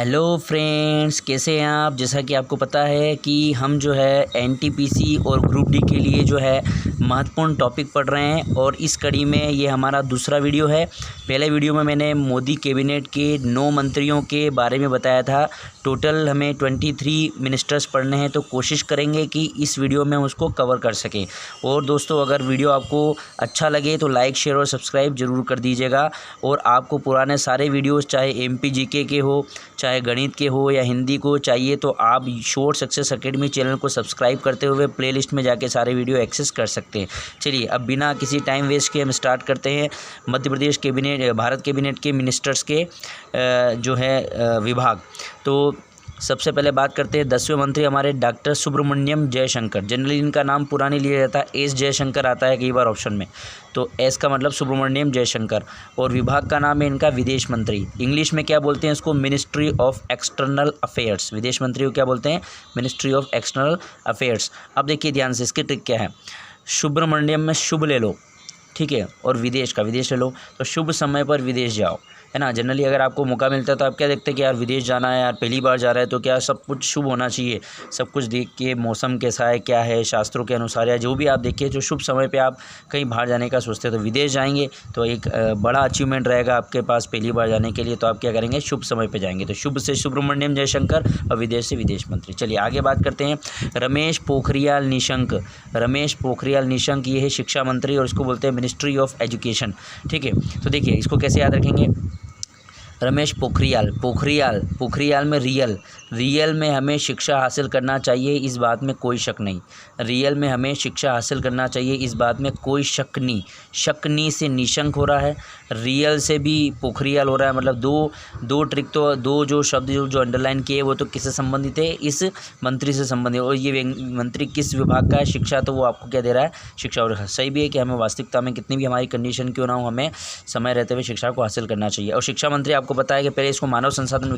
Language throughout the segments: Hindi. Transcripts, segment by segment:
हेलो फ्रेंड्स, कैसे हैं आप। जैसा कि आपको पता है कि हम जो है एनटीपीसी और ग्रुप डी के लिए जो है महत्वपूर्ण टॉपिक पढ़ रहे हैं और इस कड़ी में ये हमारा दूसरा वीडियो है। पहले वीडियो में मैंने मोदी कैबिनेट के 9 मंत्रियों के बारे में बताया था। टोटल हमें 23 मिनिस्टर्स पढ़ने हैं, तो कोशिश करेंगे कि इस वीडियो में उसको कवर कर सकें। और दोस्तों, अगर वीडियो आपको अच्छा लगे तो लाइक, शेयर और सब्सक्राइब ज़रूर कर दीजिएगा। और आपको पुराने सारे वीडियोज़ चाहे एमपी जीके के हो, चाहे गणित के हो या हिंदी को चाहिए, तो आप श्योर सक्सेस एकेडमी चैनल को सब्सक्राइब करते हुए प्लेलिस्ट में जाके सारे वीडियो एक्सेस कर सकते हैं। चलिए, अब बिना किसी टाइम वेस्ट के हम स्टार्ट करते हैं मध्य प्रदेश कैबिनेट, भारत कैबिनेट के मिनिस्टर्स के जो है विभाग। तो सबसे पहले बात करते हैं 10वें मंत्री हमारे डॉक्टर सुब्रमण्यम जयशंकर। जनरली इनका नाम पुराना नहीं लिया जाता, एस जयशंकर आता है कई बार ऑप्शन में, तो एस का मतलब सुब्रमण्यम जयशंकर। और विभाग का नाम है इनका विदेश मंत्री। इंग्लिश में क्या बोलते हैं इसको? Ministry of external affairs. विदेश मंत्री को क्या बोलते हैं? Ministry of external affairs. अब देखिए ध्यान से, इसकी ट्रिक क्या है। सुब्रमण्यम में शुभ ले लो, ठीक है, और विदेश का विदेश ले लो, तो शुभ समय पर विदेश जाओ, है ना। जनरली अगर आपको मौका मिलता है तो आप क्या देखते हैं कि यार विदेश जाना है, यार पहली बार जा रहा है, तो क्या सब कुछ शुभ होना चाहिए। सब कुछ देख के मौसम कैसा है, क्या है, शास्त्रों के अनुसार या जो भी आप देखिए, जो शुभ समय पे आप कहीं बाहर जाने का सोचते हैं तो विदेश जाएंगे तो एक बड़ा अचीवमेंट रहेगा आपके पास पहली बार जाने के लिए। तो आप क्या करेंगे? शुभ समय पर जाएंगे। तो शुभ से सुब्रमण्यम जयशंकर और विदेश से विदेश मंत्री। चलिए आगे बात करते हैं रमेश पोखरियाल निशंक। रमेश पोखरियाल निशंक ये है शिक्षा मंत्री और इसको बोलते हैं मिनिस्ट्री ऑफ एजुकेशन, ठीक है। तो देखिए इसको कैसे याद रखेंगे। रमेश पोखरियाल, पोखरियाल में रियल में हमें शिक्षा हासिल करना चाहिए, इस बात में कोई शक नहीं। रियल में हमें शिक्षा हासिल करना चाहिए, इस बात में कोई शक नहीं से निशंक हो रहा है, रियल से भी पोखरियाल हो रहा है। मतलब दो ट्रिक, तो दो जो शब्द जो अंडरलाइन किए वो तो किससे संबंधित है? इस मंत्री से संबंधित। और ये मंत्री किस विभाग का है? शिक्षा। तो वो आपको क्या दे रहा है? शिक्षा। और सही भी है कि हमें वास्तविकता में कितनी भी हमारी कंडीशन क्यों ना हो, हमें समय रहते हुए शिक्षा को हासिल करना चाहिए। और शिक्षा मंत्री आपको पता है कि पहले इसको मानव संसाधन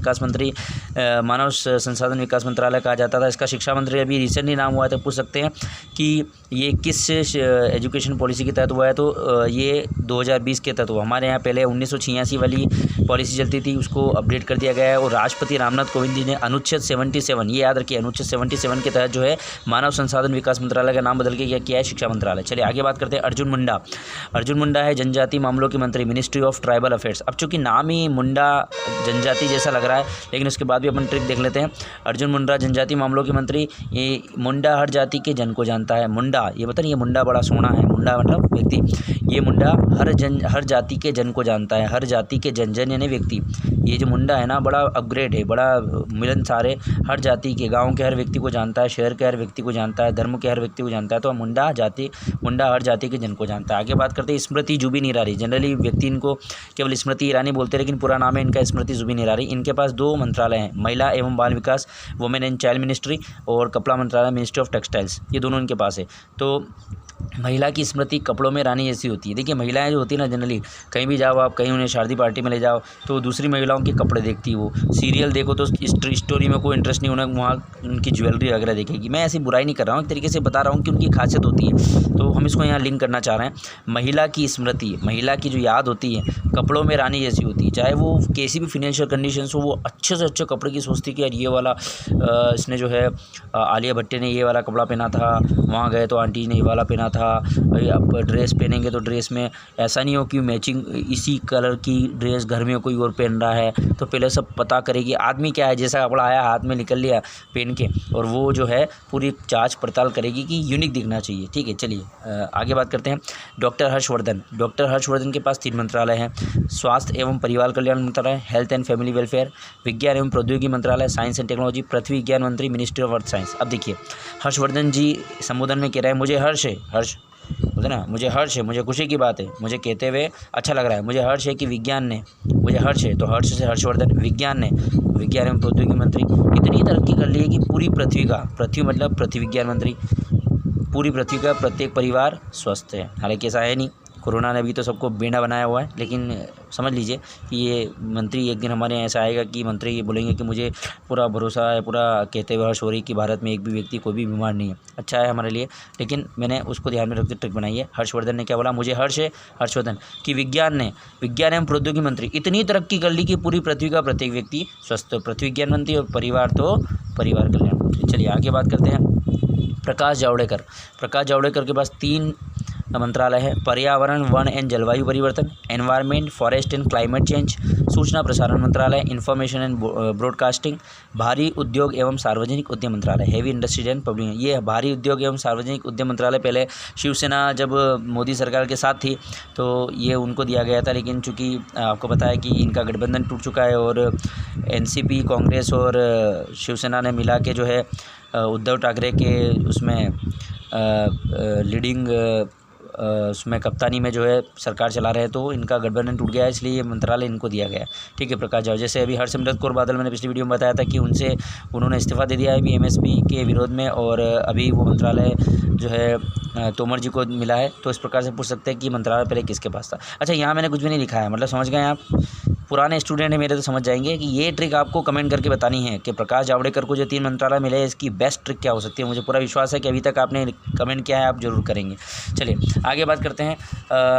विकास मंत्रालय कहा जाता था। इसका शिक्षा मंत्री अभी रिसेंटली नाम हुआ है, तो पूछ सकते हैं कि ये किस एजुकेशन पॉलिसी के तहत हुआ है। तो ये 2020 के तहत हुआ। हमारे यहाँ पहले 1986 वाली पॉलिसी चलती थी, उसको अपडेट कर दिया गया है। और राष्ट्रपति रामनाथ कोविंद जी ने अनुच्छेद 77, ये याद रखिए, अनुच्छेद 77 के तहत जो है मानव संसाधन विकास मंत्रालय का नाम बदल के किया है शिक्षा मंत्रालय। चलिए आगे बात करते हैं अर्जुन मुंडा है जनजाति मामलों के मंत्री, मिनिस्ट्री ऑफ ट्राइबल अफेयर्स। अब चूंकि नाम ही मुंडा जनजाति जैसा लग रहा है, लेकिन उसके बाद भी अपन ट्रिक देख लेते हैं। अर्जुन मुंडा जनजाति मामलों के मंत्री। ये मुंडा हर जाति के जन को जानता है। मुंडा, ये पता नहीं, ये मुंडा बड़ा सोना है। मुंडा मतलब व्यक्ति। ये मुंडा हर जाति के जन को जानता है। हर जाति के जन यानी व्यक्ति। ये जो मुंडा है ना, बड़ा अपग्रेड है, बड़ा मिलनसार है। हर जाति के, गाँव के हर व्यक्ति को जानता है, शहर के हर व्यक्ति को जानता है, धर्म के हर व्यक्ति को जानता है। तो मुंडा हर जाति के जन को जानता है। आगे बात करते हैं स्मृति जुबिन ईरानी। जनरली व्यक्ति इनको केवल स्मृति ईरानी बोलते हैं, लेकिन पूरा नाम है इनका स्मृति जुबिन ईरानी। इनके पास 2 मंत्रालय हैं, महिला एवं बाल विकास, वुमेन एंड चाइल्ड मिनिस्ट्री, और कपड़ा मंत्रालय, मिनिस्ट्री ऑफ टेक्सटाइल्स। ये दोनों इनके पास है। तो महिला की स्मृति कपड़ों में रानी जैसी होती है। देखिए महिलाएं जो होती है ना, जनरली कहीं भी जाओ आप, कहीं उन्हें शादी पार्टी में ले जाओ तो दूसरी महिलाओं के कपड़े देखती है। वो सीरियल देखो तो स्टोरी में कोई इंटरेस्ट नहीं होना, वहाँ उनकी ज्वेलरी वगैरह देखेगी। मैं ऐसी बुराई नहीं कर रहा हूँ, एक तरीके से बता रहा हूँ कि उनकी खासियत होती है, तो हम इसको यहाँ लिंक करना चाह रहे हैं। महिला की स्मृति, महिला की जो याद होती है कपड़ों में रानी जैसी होती है। चाहे वो कैसी भी फिनेंशियल कंडीशन हो, वो अच्छे से अच्छे कपड़े की सोचती है कि यार ये वाला इसने जो है आलिया भट्ट ने ये वाला कपड़ा पहना था, वहाँ गए तो आंटी ने ये वाला पहना था। आप ड्रेस पहनेंगे तो ड्रेस में ऐसा नहीं हो कि मैचिंग इसी कलर की ड्रेस घर में कोई और पहन रहा है। तो पहले सब पता करेगी आदमी क्या है, जैसा कपड़ा आया हाथ में निकल लिया पहन के, और वो जो है पूरी जांच पड़ताल करेगी कि यूनिक दिखना चाहिए, ठीक है। चलिए आगे बात करते हैं डॉक्टर हर्षवर्धन के पास 3 मंत्रालय हैं, स्वास्थ्य एवं परिवार कल्याण मंत्रालय, हेल्थ एंड फैमिली वेलफेयर, विज्ञान एवं प्रौद्योगिकी मंत्रालय, साइंस एंड टेक्नोलॉजी, पृथ्वी विज्ञान मंत्री, मिनिस्ट्री ऑफ अर्थ साइंस। अब देखिए हर्षवर्धन जी संबोधन में कह रहे हैं मुझे हर्ष बोलते ना, मुझे हर्ष है, मुझे खुशी की बात है, मुझे कहते हुए अच्छा लग रहा है, मुझे हर्ष है कि विज्ञान ने, मुझे हर्ष है, तो हर्ष से हर्षवर्धन, विज्ञान एवं प्रौद्योगिकी मंत्री इतनी तरक्की कर ली है कि पूरी पृथ्वी मतलब पृथ्वी विज्ञान मंत्री, पूरी पृथ्वी का प्रत्येक परिवार स्वस्थ है। हालांकि ऐसा है नहीं, कोरोना ने अभी तो सबको बेड़ा बनाया हुआ है, लेकिन समझ लीजिए कि ये मंत्री एक दिन हमारे यहाँ ऐसा आएगा कि मंत्री ये बोलेंगे कि मुझे पूरा भरोसा है, पूरा कहते हुए हर्ष हो रही कि भारत में एक भी व्यक्ति कोई भी बीमार नहीं है। अच्छा है हमारे लिए, लेकिन मैंने उसको ध्यान में रखते ट्रिक बनाई है। हर्षवर्धन ने क्या बोला, मुझे हर्ष है हर्षवर्धन कि विज्ञान एवं प्रौद्योगिकी मंत्री इतनी तरक्की कर ली कि पूरी पृथ्वी का प्रत्येक व्यक्ति स्वस्थ। पृथ्वी विज्ञान मंत्री और परिवार तो परिवार कल्याण मंत्री। चलिए आगे बात करते हैं। प्रकाश जावड़ेकर के पास 3 मंत्रालय है। पर्यावरण, वन एंड जलवायु परिवर्तन, environment, forest and climate change, सूचना प्रसारण मंत्रालय, इन्फॉर्मेशन एंड ब्रॉडकास्टिंग, भारी उद्योग एवं सार्वजनिक उद्यम मंत्रालय, हेवी इंडस्ट्रीज एंड पब्लिक। ये भारी उद्योग एवं सार्वजनिक उद्यम मंत्रालय पहले शिवसेना जब मोदी सरकार के साथ थी तो ये उनको दिया गया था, लेकिन चूँकि आपको पता है कि इनका गठबंधन टूट चुका है और एनसीपी, कांग्रेस और शिवसेना ने मिला के जो है उद्धव ठाकरे के उसमें लीडिंग उसमें कप्तानी में जो है सरकार चला रहे हैं, तो इनका गठबंधन टूट गया है, इसलिए ये मंत्रालय इनको दिया गया है। ठीक है, प्रकाश जावड़ेकर जैसे अभी हरसिमरत कौर बादल मैंने पिछली वीडियो में बताया था कि उन्होंने इस्तीफा दे दिया है अभी एमएसपी के विरोध में, और अभी वो मंत्रालय जो है तोमर जी को मिला है। तो इस प्रकार से पूछ सकते हैं कि मंत्रालय पहले किसके पास था। अच्छा, यहाँ मैंने कुछ भी नहीं लिखा है, मतलब समझ गए आप, पुराने स्टूडेंट हैं मेरे तो समझ जाएंगे कि ये ट्रिक आपको कमेंट करके बतानी है कि प्रकाश जावड़ेकर को जो 3 मंत्रालय मिले हैं इसकी बेस्ट ट्रिक क्या हो सकती है। मुझे पूरा विश्वास है कि अभी तक आपने कमेंट किया है, आप जरूर करेंगे। चलिए आगे बात करते हैं।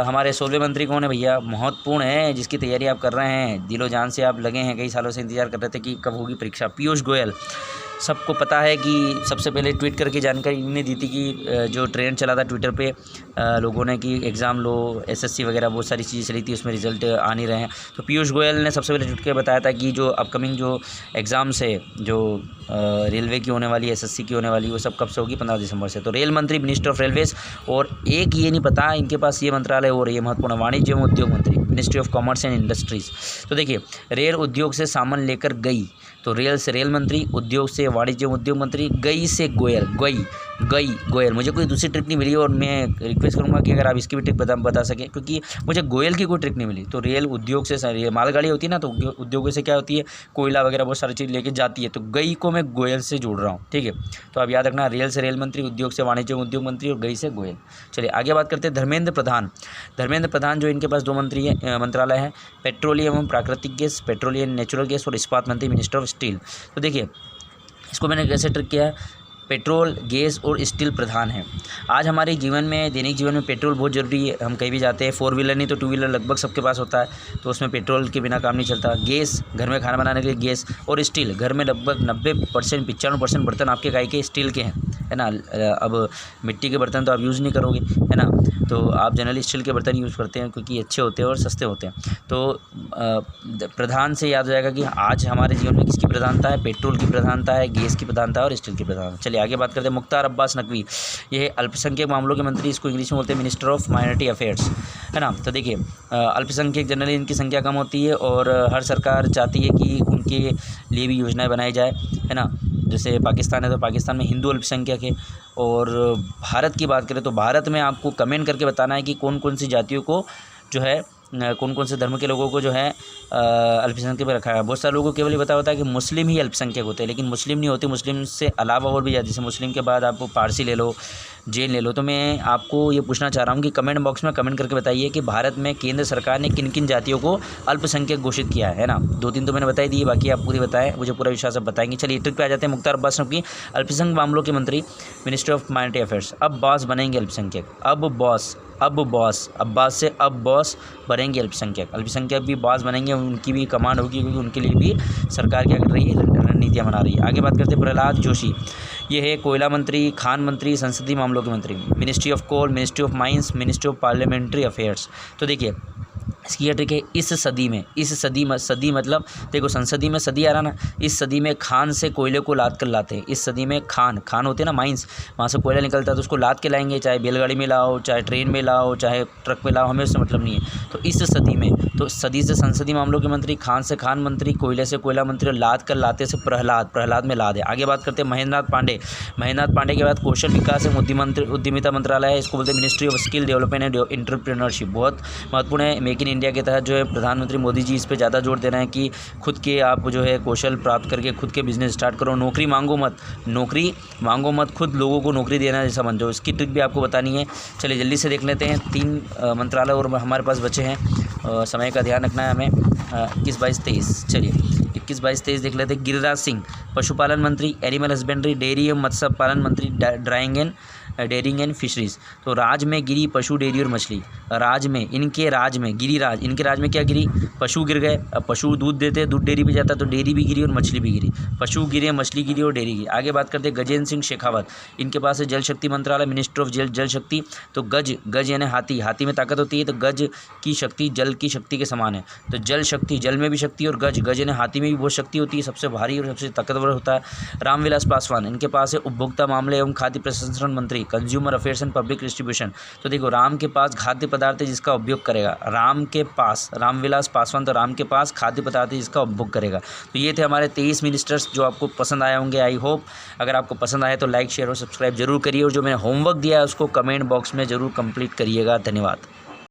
हमारे 16वें मंत्री कौन है भैया, महत्वपूर्ण है, जिसकी तैयारी आप कर रहे हैं, दिलो जान से आप लगे हैं, कई सालों से इंतजार कर रहे थे कि कब होगी परीक्षा। पीयूष गोयल, सबको पता है कि सबसे पहले ट्वीट करके जानकारी इन्होंने दी थी कि जो ट्रेंड चला था ट्विटर पे लोगों ने कि एग्ज़ाम लो, एसएससी वगैरह बहुत सारी चीज़ें चली थी, उसमें रिजल्ट आ नहीं रहे हैं। तो पीयूष गोयल ने सबसे पहले ट्वीट करके बताया था कि जो अपकमिंग जो एग्ज़ाम्स है, जो रेलवे की होने वाली, एसएससी की होने वाली, वो सब कब से होगी, 15 दिसंबर से। तो रेल मंत्री, मिनिस्टर ऑफ रेलवेज, और एक ये नहीं पता इनके पास ये मंत्रालय और ये महत्वपूर्ण, वाणिज्य एवं उद्योग मंत्री, ministry of commerce and industries. तो देखिए, रेल उद्योग से सामान लेकर गई, तो रेल से रेल मंत्री, उद्योग से वाणिज्य उद्योग मंत्री, गई से गोयल, गोयल। मुझे कोई दूसरी ट्रिक नहीं मिली और मैं रिक्वेस्ट करूंगा कि अगर आप इसकी भी ट्रिक बता सकें, क्योंकि मुझे गोयल की कोई ट्रिक नहीं मिली। तो रेल उद्योग से मालगाड़ी होती है ना, तो उद्योगों से क्या होती है, कोयला वगैरह बहुत सारी चीज़ लेके जाती है, तो गई को मैं गोयल से जोड़ रहा हूँ। ठीक है, तो आप याद रखना, रेल से रेल मंत्री, उद्योग से वाणिज्य उद्योग मंत्री और गई से गोयल। चलिए आगे बात करते हैं। धर्मेंद्र प्रधान जो इनके पास 2 मंत्रालय हैं, पेट्रोलियम एवं प्राकृतिक गैस, पेट्रोलियम नेचुरल गैस, और इस्पात मंत्री, मिनिस्टर ऑफ स्टील। तो देखिए, इसको मैंने कैसे ट्रिक किया है, पेट्रोल, गैस और स्टील प्रधान है। आज हमारे जीवन में, दैनिक जीवन में पेट्रोल बहुत ज़रूरी है। हम कहीं भी जाते हैं, 4 व्हीलर नहीं तो 2 व्हीलर लगभग सबके पास होता है, तो उसमें पेट्रोल के बिना काम नहीं चलता। गैस, घर में खाना बनाने के लिए गैस, और स्टील, घर में लगभग 90% 95% बर्तन आपके काय के स्टील के हैं, है ना। अब मिट्टी के बर्तन तो आप यूज़ नहीं करोगे, है ना, तो आप जनरली स्टील के बर्तन यूज़ करते हैं क्योंकि अच्छे होते हैं और सस्ते होते हैं। तो प्रधान से याद हो जाएगा कि आज हमारे जीवन में किसकी प्रधानता है, पेट्रोल की प्रधानता है, गैस की प्रधानता है और स्टील की प्रधानता। चलिए आगे बात करते हैं। मुख्तार अब्बास नकवी, ये है अल्पसंख्यक मामलों के मंत्री, इसको इंग्लिश में बोलते हैं मिनिस्टर ऑफ माइनॉरिटी अफेयर्स, है ना। तो देखिए, अल्पसंख्यक जनरली इनकी संख्या कम होती है और हर सरकार चाहती है कि उनके लिए भी योजनाएं बनाई जाए, है ना। जैसे पाकिस्तान है तो पाकिस्तान में हिंदू अल्पसंख्यक है, और भारत की बात करें तो भारत में आपको कमेंट करके बताना है कि कौन कौन सी जातियों को जो है, कौन कौन से धर्म के लोगों को जो है अल्पसंख्यक में रखा है। बहुत सारे लोगों को केवल ये पता होता है कि मुस्लिम ही अल्पसंख्यक होते हैं, लेकिन मुस्लिम नहीं होते, मुस्लिम से अलावा और भी जाति, जैसे मुस्लिम के बाद आप पारसी ले लो, जैन ले लो। तो मैं आपको ये पूछना चाह रहा हूँ कि कमेंट बॉक्स में कमेंट करके बताइए कि भारत में केंद्र सरकार ने किन किन जातियों को अल्पसंख्यक घोषित किया है ना। 2-3 तो मैंने बताई दी, बाकी आप पूरी बताएं, मुझे पूरा विश्वास आप बताएंगे। चलिए ट्रिक पे आ जाते हैं। मुख्तार अब्बास नकवी, अल्पसंख्यक मामलों के मंत्री, मिनिस्टर ऑफ माइनॉरिटी अफेयर्स। अब बॉस बनेंगे अल्पसंख्यक, अब बॉस अब्बास से अब बॉस बनेंगे अल्पसंख्यक भी बॉस बनेंगे, उनकी भी कमांड होगी, क्योंकि उनके लिए भी सरकार क्या कर रही है, रणनीतियाँ बना रही है। आगे बात करते हैं। प्रहलाद जोशी, ये है कोयला मंत्री, खान मंत्री, संसदीय मामलों के मंत्री, ministry of coal, ministry of mines, ministry of parliamentary affairs. तो देखिए, इसकी यह ट्रिक है, इस सदी मतलब देखो, संसदी में सदी आ रहा ना, इस सदी में खान से कोयले को लाद कर लाते हैं। इस सदी में खान होते हैं ना, माइंस, वहाँ से कोयला निकलता है तो उसको लाद के लाएंगे, चाहे बैलगाड़ी में लाओ, चाहे ट्रेन में लाओ, चाहे ट्रक में लाओ, हमें उससे मतलब नहीं है। तो इस सदी में, तो सदी से संसदीय मामलों के मंत्री, खान से खान मंत्री, कोयले से कोयला मंत्री, और लाद कर लाते से प्रहलाद में लाद है। आगे बात करते हैं महेंद्रनाथ पांडे के बाद कौशल विकास एवं उद्यमिता मंत्रालय है, इसको बोलते हैं ministry of skill development and entrepreneurship. बहुत महत्वपूर्ण है। मेक इन इंडिया के तहत जो है प्रधानमंत्री मोदी जी इस पे ज़्यादा जोर दे रहे हैं कि खुद के आप जो है कौशल प्राप्त करके खुद के बिज़नेस स्टार्ट करो, नौकरी मांगो मत, खुद लोगों को नौकरी देना जैसा बन जाओ। इसकी ट्रिक भी आपको बतानी है। चलिए जल्दी से देख लेते हैं। 3 मंत्रालय और हमारे पास बचे हैं। समय का ध्यान रखना है हमें। 21, 22, 23। चलिए 21, 22, 23 देख लेते हैं। गिरिराज सिंह पशुपालन मंत्री, एनिमल हस्बेंड्री डेयरी एवं मत्स्य पालन मंत्री, डेयरिंग एंड फिशरीज़। तो राज में गिरी पशु, डेयरी और मछली। इनके राज में क्या गिरी? पशु गिर गए। अब पशु दूध देते, दूध डेयरी पे जाता, तो डेयरी भी गिरी और मछली भी गिरी। पशु गिरे, मछली गिरी और डेयरी गिरी। आगे बात करते हैं गजेंद्र सिंह शेखावत, इनके पास है जल शक्ति मंत्रालय, मिनिस्टर ऑफ जल शक्ति। तो गज यानी हाथी में ताकत होती है, तो गज की शक्ति जल की शक्ति के समान है। तो जल शक्ति, जल में भी शक्ति, और गज यानी हाथी में भी बहुत शक्ति होती है, सबसे भारी और सबसे ताकतवर होता है। रामविलास पासवान, इनके पास है उपभोक्ता मामले एवं खाद्य प्रसंस्करण मंत्री, consumer affairs and public distribution. तो देखो राम के पास खाद्य पदार्थ है जिसका उपभोग करेगा, रामविलास पासवान, तो राम के पास खाद्य पदार्थ है जिसका उपभोग करेगा। तो ये थे हमारे 23 मिनिस्टर्स जो आपको पसंद आए होंगे। आई होप अगर आपको पसंद आए तो लाइक शेयर और सब्सक्राइब जरूर करिए, और जो मैंने होमवर्क दिया है उसको कमेंट बॉक्स में ज़रूर कंप्लीट करिएगा। धन्यवाद।